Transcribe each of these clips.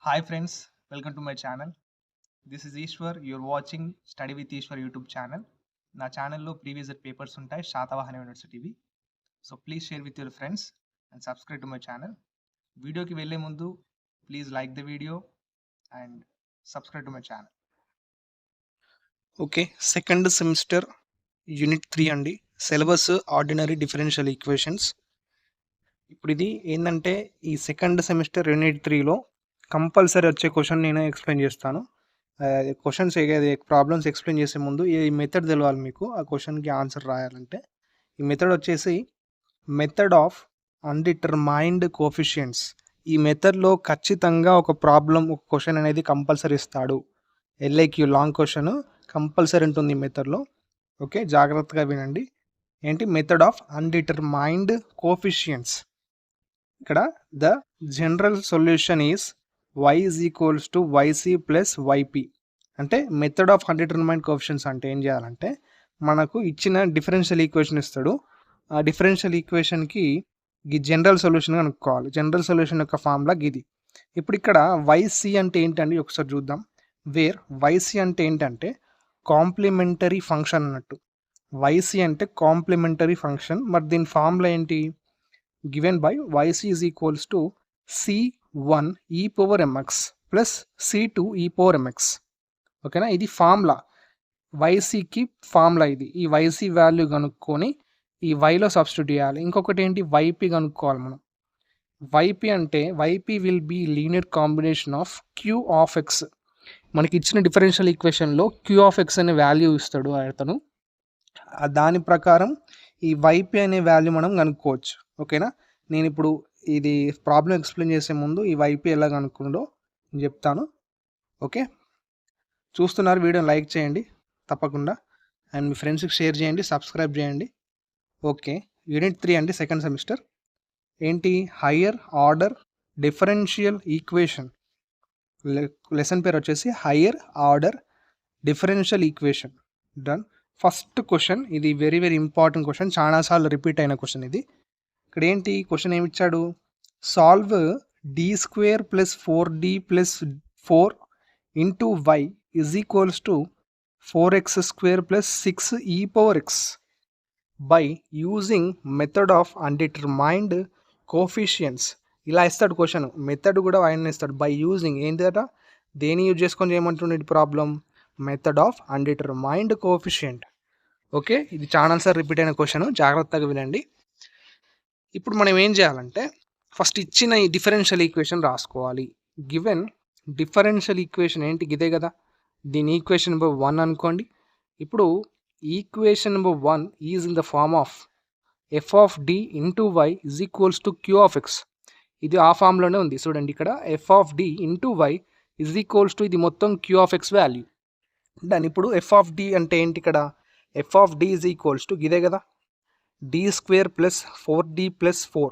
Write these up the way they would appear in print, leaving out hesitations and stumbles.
Hi friends, welcome to my channel. This is Ishwar. You're watching Study with Ishwar YouTube channel. నా ఛానల్లో previous papers ఉంటాయి శాతవాహన యూనివర్సిటీవి. So please share with your friends and subscribe to my channel. వీడియోకి వెళ్ళే ముందు please like the video and subscribe to my channel. Okay, second semester unit 3 అండి. Syllabus ordinary differential equations. ఇప్పుడు ఇది ఏంటంటే ఈ సెకండ్ సెమిస్టర్ యూనిట్ 3లో compulsory వచ్చే క్వశ్చన్ నేను ఎక్స్ప్లెయిన్ చేస్తాను. క్వశ్చన్స్ ప్రాబ్లమ్స్ ఎక్స్ప్లెయిన్ చేసే ముందు ఈ మెథడ్ తెలవాలి మీకు. ఆ క్వశ్చన్కి ఆన్సర్ రాయాలంటే ఈ మెథడ్ వచ్చేసి మెథడ్ ఆఫ్ అన్డిటర్మైన్డ్ కోఎఫిషియెంట్స్. ఈ మెథడ్లో ఖచ్చితంగా ఒక క్వశ్చన్ అనేది కంపల్సరీ ఇస్తాడు. ఎల్ఐక్యూ లాంగ్ క్వశ్చన్ కంపల్సరీ ఉంటుంది ఈ మెథడ్లో. ఓకే, జాగ్రత్తగా వినండి. ఏంటి మెథడ్ ఆఫ్ అన్డిటర్మైన్డ్ కోఎఫిషియెంట్స్. ఇక్కడ the general solution is y is equals to yc plus yp. అంటే మెథడ్ ఆఫ్ అన్డిటర్మైన్డ్ కోఎఫిషియెంట్స్ అంటే ఏం చేయాలంటే మనకు ఇచ్చిన డిఫరెన్షియల్ ఈక్వేషన్ ఇస్తాడు. ఆ డిఫరెన్షియల్ ఈక్వేషన్కి ఈ జనరల్ సొల్యూషన్ కనుక్కోవాలి. జనరల్ సొల్యూషన్ యొక్క ఫార్ములా ఇది. ఇప్పుడు ఇక్కడ yc అంటే ఏంటండి ఒకసారి చూద్దాం. వేర్ yc అంటే ఏంటంటే కాంప్లిమెంటరీ ఫంక్షన్ అన్నట్టు. yc అంటే కాంప్లిమెంటరీ ఫంక్షన్. మరి దీని ఫార్ములా ఏంటి? Given by yc is equals to c1 e power mx plus c2 e power mx. ఓకేనా, ఇది ఫార్ములా. ycకి ఫార్ములా ఇది. ఈ yc వాల్యూ కనుక్కొని ఈ yలో సబ్స్టిట్యూట్ చేయాలి. ఇంకొకటి ఏంటి, yp కనుక్కోవాలి మనం. yp అంటే yp will be linear combination of q of x. మనకి ఇచ్చిన డిఫరెన్షియల్ ఈక్వేషన్లో q ఆఫ్ x అనే వాల్యూ ఇస్తాడు అతను. దాని ప్రకారం ఈ yp అనే వాల్యూ మనం కనుక్కోవచ్చు. ఓకేనా, నేను ఇప్పుడు ఇది ప్రాబ్లం ఎక్స్ప్లెయిన్ చేసే ముందు ఈ yp ఎలా కనుక్కుందో నేను చెప్తాను. ఓకే, చూస్తున్నారు, వీడియోని లైక్ చేయండి తప్పకుండా, అండ్ మీ ఫ్రెండ్స్కి షేర్ చేయండి, సబ్స్క్రైబ్ చేయండి. ఓకే, యూనిట్ 3 అండి, సెకండ్ సెమిస్టర్. ఏంటి? Higher order differential equation. Lesson పేరు వచ్చేసి higher order differential equation. Done. First question, ఇది వెరీ వెరీ ఇంపార్టెంట్ క్వశ్చన్, చాలాసార్లు రిపీట్ అయిన క్వశ్చన్ ఇది. ఇక్కడ ఏంటి క్వశ్చన్ ఏమిచ్చాడు? Solve D square plus 4d plus 4 into why is equals to 4x square plus 6e power x by using method of undetermined coefficients. ఇలా ఇస్తాడు question. Method కూడా ఆయన ఇస్తాడు. బై యూజింగ్ ఏంటట, దేని యూజ్ చేసుకొని చేయమంటుండే ప్రాబ్లం? Method of undetermined coefficient. Okay, ఇది చాలాసార్లు రిపీట్ అయిన క్వశ్చన్, జాగ్రత్తగా వినండి. ఇప్పుడు మనం ఏం చేయాలంటే ఫస్ట్ ఇచ్చిన ఈ డిఫరెన్షియల్ ఈక్వేషన్ రాసుకోవాలి. గివెన్ డిఫరెన్షియల్ ఈక్వేషన్ ఏంటి? ఇదే కదా, దీని ఈక్వేషన్ నెంబర్ 1 అనుకోండి. ఇప్పుడు equation number 1 is in the form of F of D into why is equals to Q of X. ఇది ఆ ఫామ్లోనే ఉంది చూడండి. ఇక్కడ F of D into why is equals to ఇది మొత్తం క్యూ ఆఫ్ ఎక్స్ వాల్యూ. దాని ఇప్పుడు ఎఫ్ ఆఫ్ డి అంటే ఏంటి? ఇక్కడ F of D is equals to ఇదే కదా, D square plus 4d plus 4.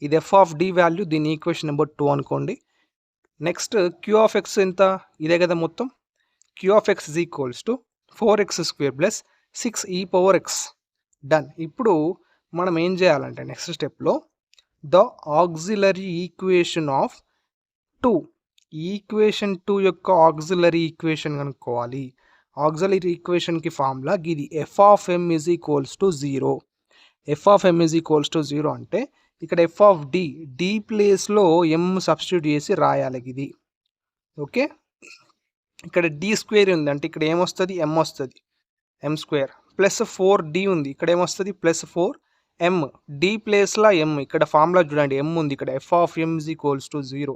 ఇది ఎఫ్ ఆఫ్ డి వాల్యూ, దీని ఈక్వేషన్ నెంబర్ 2 అనుకోండి. నెక్స్ట్ క్యూ ఆఫ్ ఎక్స్ ఎంత? ఇదే కదా మొత్తం. Q of X is equals to 4x square plus 6e power x. Done. ఇప్పుడు మనం ఏం చేయాలంటే నెక్స్ట్ స్టెప్లో the auxiliary equation of 2, equation 2 యొక్క ఆక్సిలరీ ఈక్వేషన్ కనుక్కోవాలి. ఆక్సిలరీ ఈక్వేషన్కి ఫార్ములా ఇది, F of M is equals to 0. F of M is equals to 0 అంటే ఇక్కడ ఎఫ్ ఆఫ్ డి, డి ప్లేస్లో ఎమ్ సబ్స్టిట్యూట్ చేసి రాయాలి ఇది. ఓకే, ఇక్కడ డి స్క్వేర్ ఉంది అంటే ఇక్కడ ఏమొస్తుంది? ఎమ్ వస్తుంది, ఎమ్ స్క్వేర్. ప్లస్ 4d ఉంది, ఇక్కడ ఏమొస్తుంది? Plus 4m. డి ప్లేస్లో ఎమ్, ఇక్కడ ఫార్ములా చూడండి, ఎమ్ ఉంది ఇక్కడ. F of M is equals to 0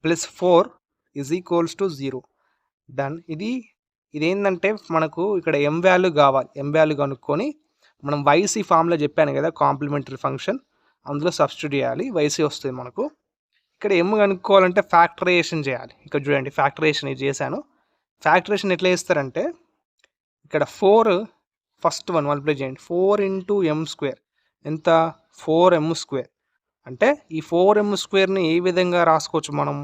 plus 4 is equals to 0. Done. ఇదేంటంటే మనకు ఇక్కడ ఎమ్ వాల్యూ కావాలి. ఎమ్ వాల్యూ కనుక్కొని మనం వైసీ ఫామ్లో చెప్పాను కదా, కాంప్లిమెంటరీ ఫంక్షన్, అందులో సబ్స్టిట్యూట్ చేయాలి, వైసీ వస్తుంది మనకు. ఇక్కడ ఎమ్ కనుక్కోవాలంటే ఫ్యాక్టరైజేషన్ చేయాలి. ఇక్కడ చూడండి, ఫ్యాక్టరైజేషన్ ఇది చేశాను. ఫ్యాక్టరైజేషన్ ఎట్లా చేస్తారంటే ఇక్కడ 4 ఫస్ట్ 1 మల్టిప్లై చేయండి. 4 ఇంటూ ఎమ్ స్క్వేర్ ఎంత? 4m square. అంటే ఈ 4m స్క్వేర్ని ఏ విధంగా రాసుకోవచ్చు మనం?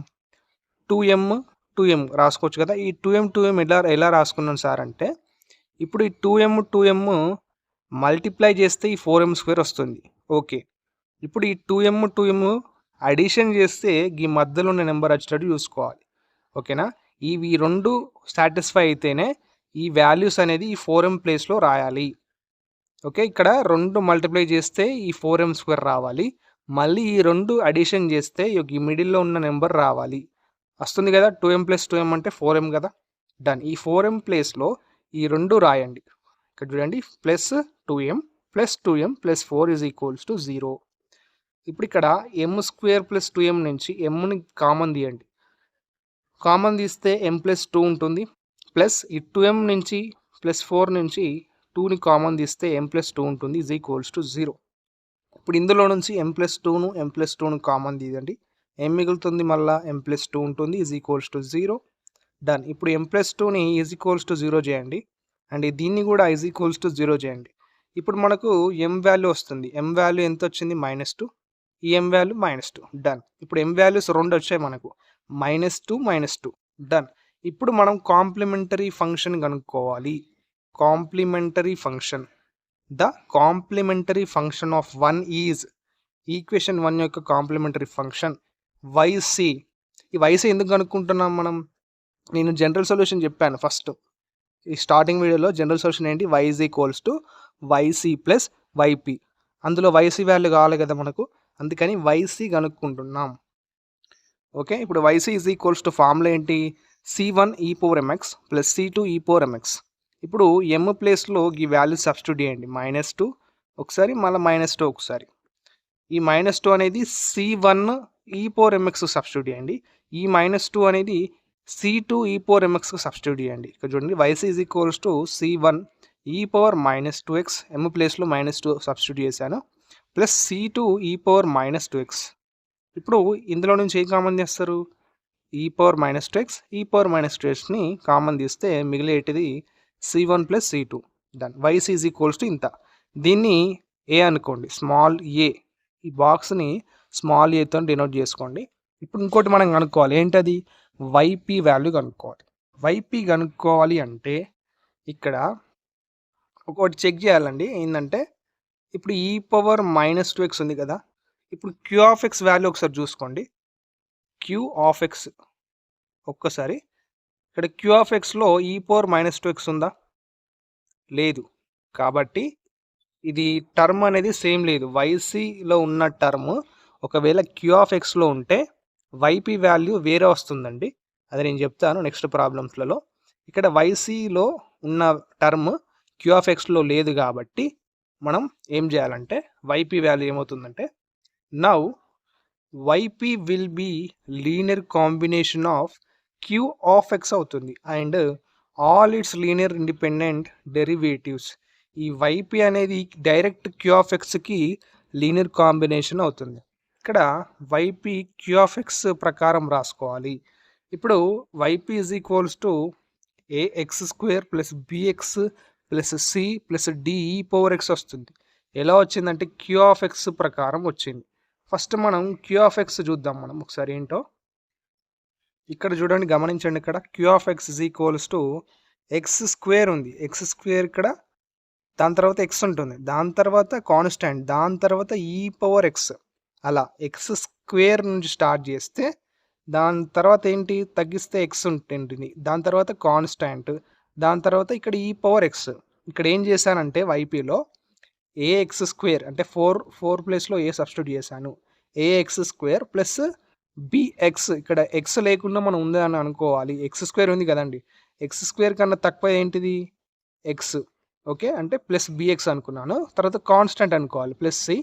2m రాసుకోవచ్చు కదా. ఈ 2m ఎలా రాసుకున్నాం సార్ అంటే, ఇప్పుడు ఈ 2m మల్టిప్లై చేస్తే ఈ 4m స్క్వేర్ వస్తుంది. ఓకే, ఇప్పుడు ఈ 2m అడిషన్ చేస్తే ఈ మధ్యలో ఉన్న నెంబర్ వచ్చేటట్టు చూసుకోవాలి. ఓకేనా? ఇవి 2 సాటిస్ఫై అయితేనే ఈ వాల్యూస్ అనేది ఈ 4m ప్లేస్లో రాయాలి. ఓకే, ఇక్కడ 2 మల్టిప్లై చేస్తే ఈ 4m² రావాలి. మళ్ళీ ఈ 2 అడిషన్ చేస్తే ఈ మిడిల్లో ఉన్న నెంబర్ రావాలి. వస్తుంది కదా, 2m + 2m అంటే 4m కదా. డన్. ఈ 4m ప్లేస్లో ఈ 2 రాయండి. ఇక్కడ చూడండి, +2m + 2m + 4 = 0. ఇప్పుడు ఇక్కడ m² + 2m నుంచి mని కామన్ తీయండి. కామన్ తీస్తే m + 2 ఉంటుంది. ప్లస్ ఈ 2m నుంచి +4 నుంచి 2ని కామన్ తీస్తే m + 2 ఉంటుంది =0. ఇప్పుడు ఇందులో నుంచి m + 2ను కామన్ తీయండి. ఏం మిగులుతుంది? మళ్ళీ m + 2 ఉంటుంది =0. డన్. ఇప్పుడు m + 2ని =0 చేయండి. అండ్ దీన్ని కూడా =0 చేయండి. ఇప్పుడు మనకు m వాల్యూ వస్తుంది. m వాల్యూ ఎంత వచ్చింది? -2. ఈ m వాల్యూ -2. డన్. ఇప్పుడు m వాల్యూస్ 2 వచ్చాయి మనకు, -2 -2. డన్. ఇప్పుడు మనం కాంప్లిమెంటరీ ఫంక్షన్ కనుక్కోవాలి. Complementary function. The complementary function of 1 is, equation 1 యొక్క కాంప్లిమెంటరీ ఫంక్షన్ yc. ఈ yc ఎందుకు కనుక్కుంటున్నాం మనం? నేను జనరల్ సొల్యూషన్ చెప్పాను ఫస్ట్ ఈ స్టార్టింగ్ వీడియోలో. జనరల్ సొల్యూషన్ ఏంటి? y yc + yp. అందులో yc వాల్యూ కావాలి కదా మనకు, అందుకని yc కనుక్కుంటున్నాం. ఓకే, ఇప్పుడు yc = ఫార్ములా ఏంటి? c1e⁴mx + c2e⁴mx. ఇప్పుడు m ప్లేస్లో ఈ వాల్యూ సబ్స్టిట్యూట్ చేయండి. -2 ఒకసారి, మళ్ళీ -2 ఒకసారి. ఈ -2 అనేది c1e⁴mx సబ్స్టిట్యూట్ చేయండి. ఈ -2 అనేది c2e⁴mx సబ్స్టిట్యూట్ చేయండి. ఇక్కడ చూడండి, yc = c1e⁻²x, m ప్లేస్లో -2 సబ్స్టిట్యూట్ చేశాను, ప్లస్ c2e⁻²x. ఇప్పుడు ఇందులో నుంచి ఏం కామన్ చేస్తారు? e⁻²x, e⁻²xని కామన్ తీస్తే మిగిలేటిది c1 + c2. డన్. yc = ఇంత. దీన్ని a అనుకోండి, స్మాల్ a. ఈ బాక్స్ని స్మాల్ aతో డినోట్ చేసుకోండి. ఇప్పుడు ఇంకోటి మనం కనుక్కోవాలి. ఏంటది? yp వాల్యూ కనుక్కోవాలి. yp కనుక్కోవాలి అంటే ఇక్కడ ఒకటి చెక్ చేయాలండి. ఏంటంటే ఇప్పుడు e⁻²x ఉంది కదా, ఇప్పుడు q(x) వాల్యూ ఒకసారి చూసుకోండి. q(x) ఒక్కసారి ఇక్కడ q(x)లో e⁻²x ఉందా? లేదు. కాబట్టి ఇది టర్మ్ అనేది సేమ్ లేదు. ycలో ఉన్న టర్మ్ ఒకవేళ q(x)లో ఉంటే yp వాల్యూ వేరే వస్తుందండి. అది నేను చెప్తాను నెక్స్ట్ ప్రాబ్లమ్స్లలో. ఇక్కడ ycలో ఉన్న టర్మ్ q(x)లో లేదు కాబట్టి మనం ఏం చేయాలంటే yp వాల్యూ ఏమవుతుందంటే, now yp will be linear combination of q(x) అవుతుంది and all it's linear independent derivatives. ఈ yp అనేది డైరెక్ట్ q(x)కి లీనియర్ కాంబినేషన్ అవుతుంది. ఇక్కడ yp q(x) ప్రకారం రాసుకోవాలి. ఇప్పుడు yp = ax² + bx + c + d⁴x వస్తుంది. ఎలా వచ్చిందంటే q(x) ప్రకారం వచ్చింది. ఫస్ట్ మనం q(x) చూద్దాం మనం ఒకసారి ఏంటో. ఇక్కడ చూడండి, గమనించండి. ఇక్కడ q(x) = x² ఉంది. x² ఇక్కడ, దాని తర్వాత x ఉంటుంది, దాని తర్వాత కాన్స్టాంట్, దాని తర్వాత e⁻x. అలా x² నుంచి స్టార్ట్ చేస్తే దాని తర్వాత ఏంటి? తగ్గిస్తే x ఉంటుంది, దాని తర్వాత కాన్స్టాంట్, దాని తర్వాత ఇక్కడ e⁻x. ఇక్కడ ఏం చేశానంటే ypలో ax² అంటే 4 ప్లేస్లో a సబ్స్టిట్యూట్ చేశాను. ax² + bx. ఇక్కడ x లేకుండా మనం ఉంది అని అనుకోవాలి. x² ఉంది కదండి, x² కన్నా తక్కువ ఏంటిది? x. ఓకే, అంటే +bx అనుకున్నాను. తర్వాత కాన్స్టెంట్ అనుకోవాలి, +c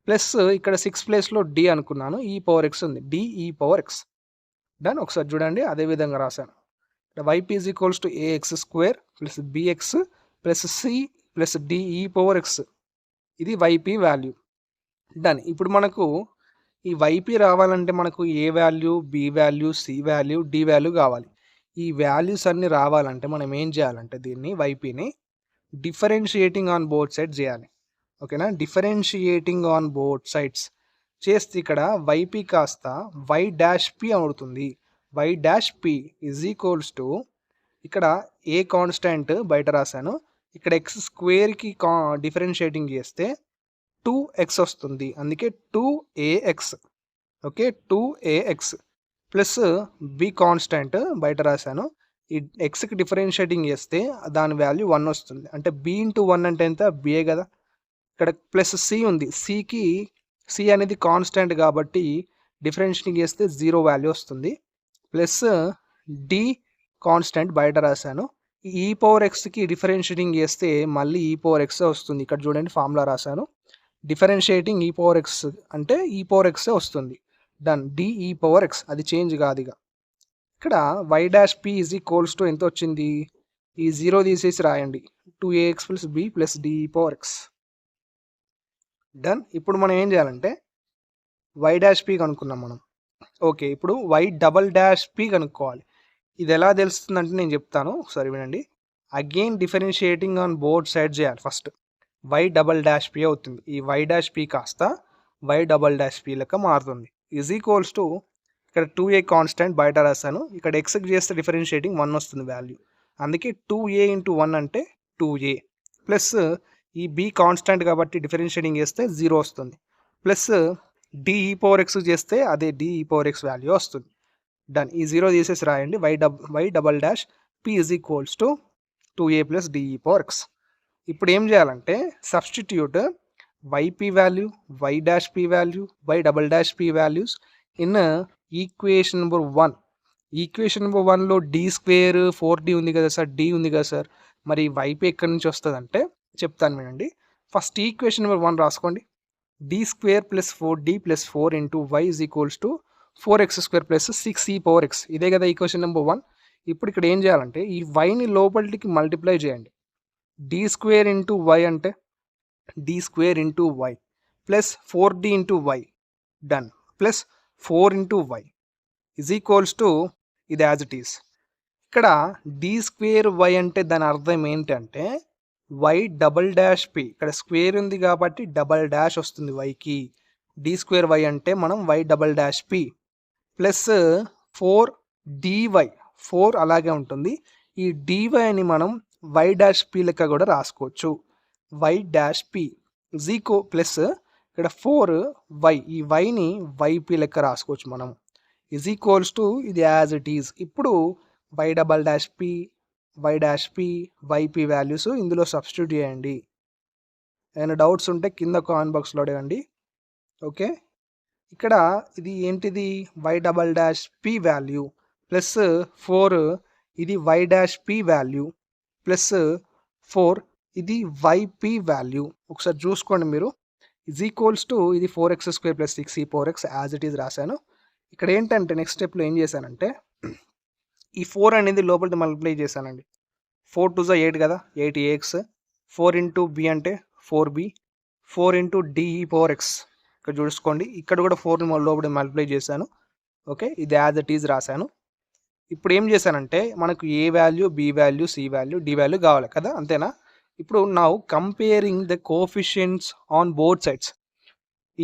ప్లస్ ఇక్కడ 6 ప్లేస్లో d అనుకున్నాను, e⁻x ఉంది, d⁻x. డన్. ఒకసారి చూడండి, అదే విధంగా రాశాను. yp = ax² + bx + c + d⁻x. ఇది yp వాల్యూ. డన్. ఇప్పుడు మనకు ఈ yp రావాలంటే మనకు a value, b value, c value, d value కావాలి. ఈ వాల్యూస్ అన్నీ రావాలంటే మనం ఏం చేయాలంటే దీన్ని ypని డిఫరెన్షియేటింగ్ ఆన్ బోత్ సైడ్స్ చేయాలి. ఓకేనా? డిఫరెన్షియేటింగ్ ఆన్ బోత్ సైడ్స్ చేస్తే ఇక్కడ yp కాస్త y'(p) అవుతుంది. y'(p) = ఇక్కడ ఏ కాన్స్టాంట్ బయట రాశాను, ఇక్కడ x²కి డిఫరెన్షియేటింగ్ చేస్తే 2x వస్తుంది, అందుకే 2ax. Okay 2ax plus be constant బయట రాశాను. ఈ ఎక్స్కి డిఫరెన్షియేటింగ్ చేస్తే దాని వాల్యూ 1 వస్తుంది. అంటే బి ఇంటూ 1 అంటే ఎంత బిఏ కదా. ఇక్కడ ప్లస్ సి ఉంది, సి అనేది కాన్స్టెంట్ కాబట్టి డిఫరెన్షియేటింగ్ చేస్తే 0 వాల్యూ వస్తుంది. ప్లస్ డి కాన్స్టెంట్ బయట రాశాను. ఈ పవర్ ఎక్స్కి డిఫరెన్షియేటింగ్ చేస్తే మళ్ళీ ఈ పవర్ ఎక్స్ వస్తుంది. ఇక్కడ చూడండి ఫార్ములా రాశాను. డిఫరెన్షియేటింగ్ ఈ పవర్ ఎక్స్ అంటే ఈ పవర్ ఎక్సే వస్తుంది. డన్. డిఈ పవర్ ఎక్స్ అది చేంజ్ కాదు. ఇక ఇక్కడ Y dash P is equals to ఎంత వచ్చింది, ఈ 0 తీసేసి రాయండి. 2ax plus B plus D E power X. Done. ఇప్పుడు మనం ఏం చేయాలంటే వై డాష్ పి కనుక్కున్నాం మనం. ఓకే, ఇప్పుడు వై డబల్ డాష్ పి కనుక్కోవాలి. ఇది ఎలా తెలుస్తుందంటే నేను చెప్తాను, ఒకసారి వినండి. Again differentiating on both side చేయాలి. First y double dash P అవుతుంది. ఈ వై డాష్ పి కాస్త వై డబల్ డాష్ పి లెక్క మారుతుంది. ఈజ్ ఈక్వల్స్ టు ఇక్కడ 2a కాన్స్టెంట్ బయట రాశాను. ఇక్కడ ఎక్స్కి చేస్తే డిఫరెన్షియేటింగ్ 1 వస్తుంది వాల్యూ. అందుకే 2a ఇంటూ 1 అంటే 2a ప్లస్ ఈ బి కాన్స్టెంట్ కాబట్టి డిఫరెన్షియేటింగ్ చేస్తే 0 వస్తుంది. ప్లస్ డిఈ పవర్ ఎక్స్ చేస్తే అదే డిఈ పవర్ ఎక్స్ వాల్యూ వస్తుంది. డన్. ఈ 0 తీసేసి రాయండి. Y double dash P is equals to 2a plus D E power x. ఇప్పుడు ఏం చేయాలంటే substitute YP value, y dash P value, y double dash P values in equation number 1. Equation number 1లో d² 4d ఉంది కదా sir, d ఉంది కదా sir, మరి YP ఎక్కడి నుంచి వస్తుంది అంటే చెప్తాను వినండి. ఫస్ట్ ఈక్వేషన్ నెంబర్ 1 రాసుకోండి. d² plus 4d plus 4 into why is equals to 4x² plus 6e power X. ఇదే కదా ఈక్వేషన్ నెంబర్ 1. ఇప్పుడు ఇక్కడ ఏం చేయాలంటే ఈ వైని లోపలికి మల్టిప్లై చేయండి. d² ఇంటూ వై అంటే d² into Y plus 4d into Y. Done. Plus 4 into why is equals to ఇది యాజ్ ఇట్ ఈస్. ఇక్కడ d² వై అంటే దాని అర్థం ఏంటంటే వై డబల్ డాష్ పి. ఇక్కడ స్క్వేర్ ఉంది కాబట్టి డబల్ డాష్ వస్తుంది వైకి. d² వై అంటే మనం Y double dash P plus 4dy 4 అలాగే ఉంటుంది. ఈ dy అని మనం వై డాష్ పి లెక్క కూడా రాసుకోవచ్చు. వై డాష్ పి జీకో ప్లస్ ఇక్కడ 4y, ఈ వైని వైపీ లెక్క రాసుకోవచ్చు మనం. ఈజ్ ఈక్వల్స్ టు ఇది యాజ్ ఇట్ ఈజ్. ఇప్పుడు Y double dash P, Y dash P, Y P values ఇందులో సబ్స్టిట్యూట్ చేయండి. ఏమైనా డౌట్స్ ఉంటే కింద కామెంట్ బాక్స్లో అడగండి. ఓకే, ఇక్కడ ఇది ఏంటిది Y double dash P value plus 4 ఇది Y dash P value plus 4 ఇది వైపీ వాల్యూ. ఒకసారి చూసుకోండి మీరు. ఈజ్ ఈక్వల్స్ టు ఇది 4x² plus 6e power X as it is రాశాను. ఇక్కడ ఏంటంటే నెక్స్ట్ స్టెప్లో ఏం చేశానంటే ఈ 4 అనేది లోపలికి మల్టిప్లై చేశానండి. 4 2 జా 8 కదా, 8ax. 4 ఇంటూ బి అంటే 4b, 4 into DE power X. ఇక్కడ చూసుకోండి, ఇక్కడ కూడా 4 లోపల మల్టిప్లై చేశాను. ఓకే, ఇది యాజ్ ఇట్ ఈజ్ రాశాను. ఇప్పుడు ఏం చేశానంటే మనకు A value, B value, C value, D value కావాలి కదా, అంతేనా. ఇప్పుడు now comparing the coefficients on both sides.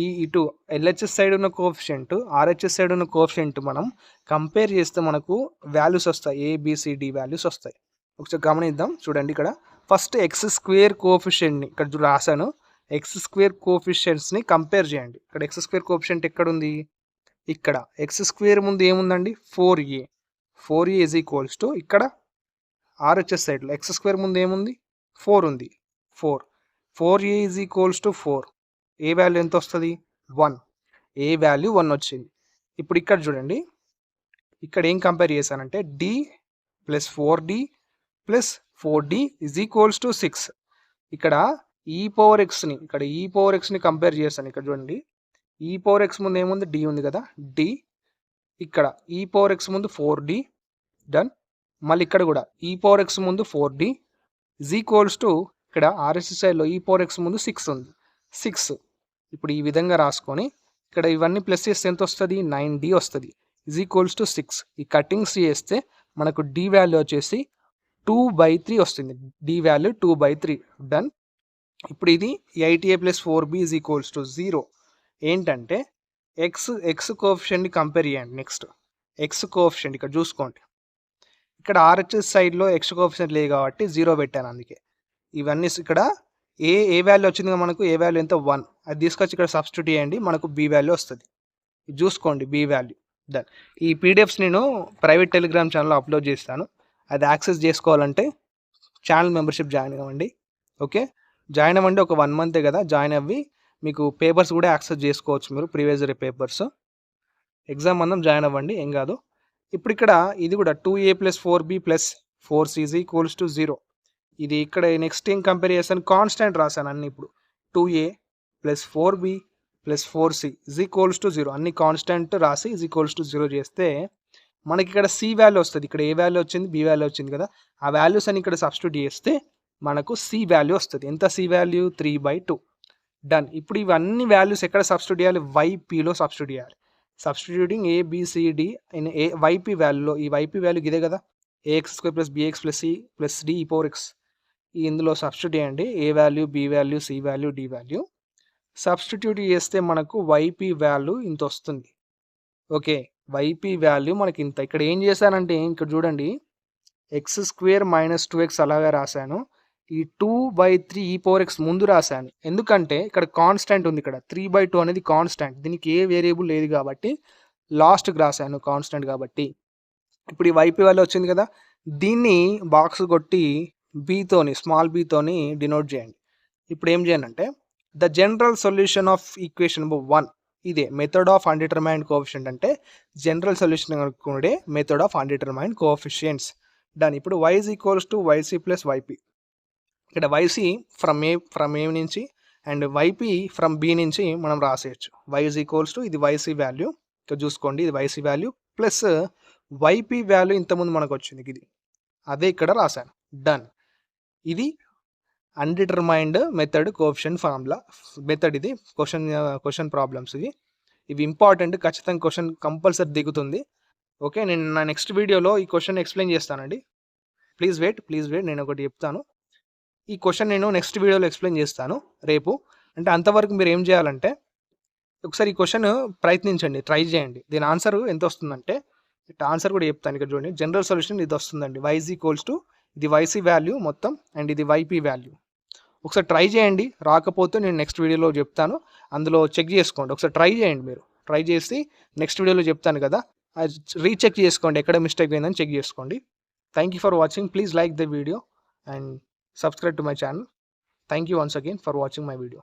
ఈ ఇటు ఎల్హెచ్ఎస్ సైడ్ ఉన్న కోఎఫిషియెంట్, ఆర్హెచ్ఎస్ సైడ్ ఉన్న కోఎఫిషియెంట్ మనం కంపేర్ చేస్తే మనకు వాల్యూస్ వస్తాయి, ఏబిసిడి వాల్యూస్ వస్తాయి. ఒకసారి గమనిద్దాం. చూడండి, ఇక్కడ ఫస్ట్ x² కోఎఫిషియెంట్ని ఇక్కడ రాశాను. x² కోఎఫిషియెంట్స్ని కంపేర్ చేయండి. ఇక్కడ x² కోఎఫిషియెంట్ ఎక్కడుంది, ఇక్కడ x² ముందు ఏముందండి 4a. 4a is equals to ఇక్కడ ఆర్హెచ్ఎస్ సైడ్లో x² ముందు ఏముంది 4 ఉంది. 4a is equals to 4. A value ఎంత వస్తుంది 1. ఏ వాల్యూ 1 వచ్చింది. ఇప్పుడు ఇక్కడ చూడండి, ఇక్కడ ఏం కంపేర్ చేశానంటే d plus 4d plus 4d is equals to 6. ఇక్కడ ఈ పవర్ ఎక్స్ని కంపేర్ చేస్తాను. ఇక్కడ చూడండి, ఈ పవర్ ఎక్స్ ముందు ఏముంది d ఉంది కదా, d. ఇక్కడ ఈ పవర్ ఎక్స్ ముందు 4d. డన్. మళ్ళీ ఇక్కడ కూడా ఈ పవర్ ఎక్స్ ముందు 4d ఈజ్ ఈక్వల్స్ టు ఇక్కడ ఆర్ఎస్ఎస్ సైడ్లో ఈ పవర్ ఎక్స్ ముందు 6 ఉంది, 6. ఇప్పుడు ఈ విధంగా రాసుకొని ఇక్కడ ఇవన్నీ ప్లస్ చేస్తే ఎంత వస్తుంది 9d వస్తుంది. Is equals to 6. ఈ కటింగ్స్ చేస్తే మనకు d వాల్యూ వచ్చేసి 2/3 వస్తుంది. d value 2/3. డన్. ఇప్పుడు ఇది 8a plus 4b is equals to 0. ఏంటంటే ఎక్స్ కోఎఫిషియెంట్ని కంపేర్ చేయండి. నెక్స్ట్ ఎక్స్ కోఎఫిషియెంట్ ఇక్కడ చూసుకోండి. ఇక్కడ ఆర్హెచ్ఎస్ సైడ్లో ఎక్స్ కోఎఫిషియెంట్ లేదు కాబట్టి 0 పెట్టాను. అందుకే ఇవన్నీ ఇక్కడ ఏ వాల్యూ వచ్చింది మనకు, ఏ వాల్యూ ఎంత 1, అది తీసుకొచ్చి ఇక్కడ సబ్స్టిట్యూట్ చేయండి, మనకు బి వాల్యూ వస్తుంది. ఇది చూసుకోండి బి వాల్యూ. డన్. ఈ పీడిఎఫ్స్ నేను ప్రైవేట్ టెలిగ్రామ్ ఛానల్లో అప్లోడ్ చేస్తాను. అది యాక్సెస్ చేసుకోవాలంటే ఛానల్ మెంబర్షిప్ జాయిన్ అవ్వండి. ఓకే, జాయిన్ అవ్వండి. ఒక 1 మంతే కదా, జాయిన్ అవ్వి మీకు పేపర్స్ కూడా యాక్సెస్ చేసుకోవచ్చు మీరు, ప్రీవియస్ ఇయర్ పేపర్స్. ఎగ్జామ్ మనం జాయిన్ అవ్వండి, ఏం కాదు. ఇప్పుడు ఇక్కడ ఇది కూడా 2a + 4b + 4c = 0. ఇది ఇక్కడ నెక్స్ట్ ఏం కంపేర్ చేస్తాను, కాన్స్టెంట్ రాశాను అన్ని. ఇప్పుడు 2a + 4b + 4c = 0 అన్ని కాన్స్టెంట్ రాసి = 0 చేస్తే మనకి ఇక్కడ సి వాల్యూ వస్తుంది. ఇక్కడ ఏ వాల్యూ వచ్చింది, బి వాల్యూ వచ్చింది కదా, ఆ వాల్యూస్ అని ఇక్కడ సబ్స్టిట్యూట్ చేస్తే మనకు సి వాల్యూ వస్తుంది. ఎంత సి వాల్యూ, 3/2. డన్. ఇప్పుడు ఇవన్నీ వాల్యూస్ ఎక్కడ సబ్స్టిట్యూట్ చేయాలి, వైపీలో సబ్స్టిట్యూట్ చేయాలి. సబ్స్టిట్యూటింగ్ ABCD ఇన్ వైపీ వాల్యూలో, ఈ వైపీ వాల్యూ ఇదే కదా, ax² + bx + c + d e⁴ x. ఇందులో సబ్స్టిట్యూట్ చేయండి, A value, B value, C value, D value. Substitute చేస్తే మనకు వైపీ వాల్యూ ఇంత వస్తుంది. ఓకే, వైపీ వాల్యూ మనకి ఇంత. ఇక్కడ ఏం చేశానంటే ఇక్కడ చూడండి, x² - 2x అలాగే రాశాను. ఈ 2/3 e⁴x ముందు రాశాను, ఎందుకంటే ఇక్కడ కాన్స్టెంట్ ఉంది. ఇక్కడ 3/2 అనేది కాన్స్టెంట్, దీనికి ఏ వేరియబుల్ లేదు కాబట్టి లాస్ట్కి రాశాను కాన్స్టెంట్ కాబట్టి. ఇప్పుడు ఈ వైపీ వాల్యూ వచ్చింది కదా, దీన్ని బాక్స్ కొట్టి బీతోని, స్మాల్ బీతోని డినోట్ చేయండి. ఇప్పుడు ఏం చేయండి అంటే, the general solution of equation number 1, ఇదే మెథడ్ ఆఫ్ అన్డిటర్మైన్డ్ కోఎఫిషియంట్ అంటే జనరల్ సొల్యూషన్ అనుకునే మెథడ్ ఆఫ్ అన్డిటర్మైన్డ్ కోఎఫిషియంట్స్. డన్. ఇప్పుడు y = yc + yp. ఇక్కడ yc ఫ్రమ్ ఏ నుంచి అండ్ yp ఫ్రమ్ b నుంచి మనం రాసేయచ్చు. y = ఇది yc వాల్యూ, ఇక్కడ చూసుకోండి, ఇది yc value plus yp value ఇంతకుముందు మనకు వచ్చింది ఇది, అదే ఇక్కడ రాశాను. డన్. ఇది అన్డిటర్మైన్డ్ మెథడ్ కోఎఫిషియంట్ ఫార్ములా మెథడ్. ఇది క్వశ్చన్ ప్రాబ్లమ్స్ ఇవి ఇంపార్టెంట్, ఖచ్చితంగా క్వశ్చన్ కంపల్సరీ దిగుతుంది. ఓకే, నేను నా నెక్స్ట్ వీడియోలో ఈ క్వశ్చన్ ఎక్స్ప్లెయిన్ చేస్తానండి. ప్లీజ్ వెయిట్, నేను ఒకటి చెప్తాను. ఈ క్వశ్చన్ నేను నెక్స్ట్ వీడియోలో ఎక్స్ప్లెయిన్ చేస్తాను రేపు. అంటే అంతవరకు మీరు ఏం చేయాలంటే ఒకసారి ఈ క్వశ్చన్ ప్రయత్నించండి, ట్రై చేయండి. దీని ఆన్సర్ ఎంత వస్తుందంటే, ఆన్సర్ కూడా చెప్తాను. ఇక్కడ చూడండి, జనరల్ సొల్యూషన్ ఇది వస్తుందండి. y = ఇది yc వాల్యూ మొత్తం అండ్ ఇది yp వాల్యూ. ఒకసారి ట్రై చేయండి, రాకపోతే నేను నెక్స్ట్ వీడియోలో చెప్తాను, అందులో చెక్ చేసుకోండి. ఒకసారి ట్రై చేయండి, మీరు ట్రై చేసి నెక్స్ట్ వీడియోలో చెప్తాను కదా, రీచెక్ చేసుకోండి, ఎక్కడ మిస్టేక్ అయిందని చెక్ చేసుకోండి. Thank you for watching. Please like the video and subscribe to my channel. Thank you once again for watching my video.